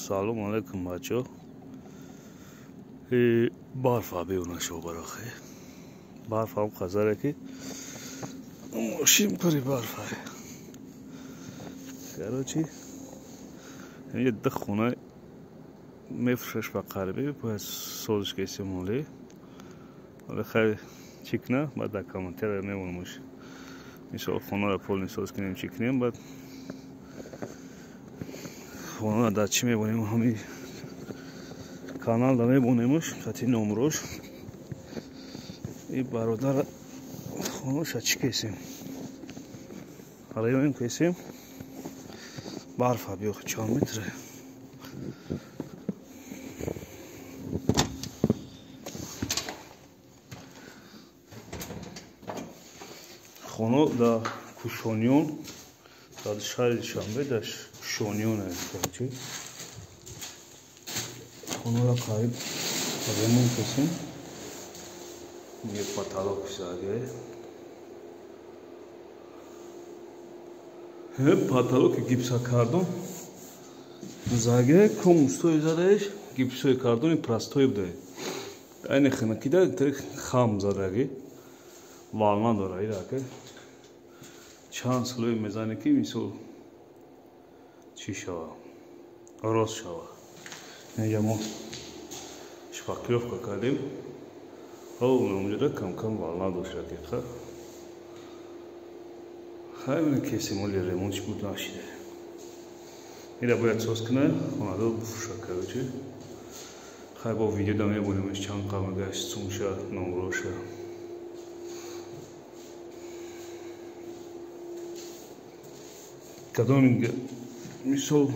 سلام علیکم بچه. برف بیونه شو براخه برف هم خزاره که ماشین کاری برف های کراچی یه ده خونه میفرشش با قلبی باید سوزش کسی مولی ولی خیلی چیکنه باید در کامنتر میمونمش مثال خونه را پول نیسوز کنیم چیکنیم باید خونه را در چی میبونیم همین کانال را میبونیمش خطی نمروش این برادر خونوش چی کسیم رایونیم کسیم برف ها بیوخ 4 متره خونو دا کشونیون دا شهر شنبه داش کشونیون هست چی خونو را قایب رمون کسیم یه پاتالوک ساگه پاتالوک گیپسا کردون زاگه کم استوی زادهش گیپسوی کردون پراستوی بده اینه خنکی ده خام زادهگی والنا داره ایره که چند سلوی میزانه که میسو چی شوه روز شوه اینجا ما شپاکیوف کردیم او نمجده کم کم والنا دوش رکیب خیلی کسی مولی ریمونش بود ناشیده ایره باید سوز کنه اونا دو بفروشه که چی خیلی با ویدیو دا میبونیمش چند قمه گشت سومشه نمروشه کدوم میسو